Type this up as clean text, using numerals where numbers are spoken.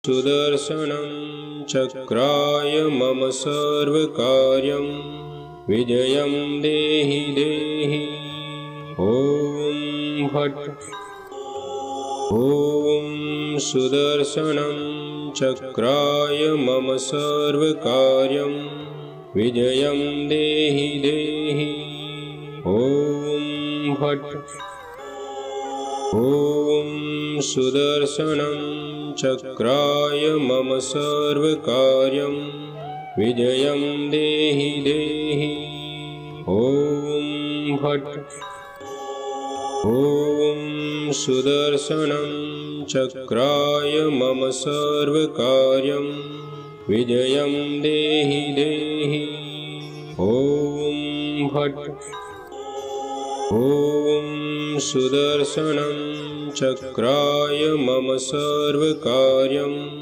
सुदर्शनं चक्राय मम सर्वकार्यं विजयं देहि देहि। ॐ भट्। ॐ सुदर्शनं चक्राय मम सर्वकार्यं विजयं देहि देहि। ॐ भट्। ॐ सुदर्शनं चक्राय मम सर्वकार्यं विजयं देहि देहि। ॐ भट्। ॐ सुदर्शनं चक्राय मम सर्वकार्यं विजयं देहि देहि। ॐ भट्। ॐ सुदर्शनं चक्राय मम सर्वकार्यं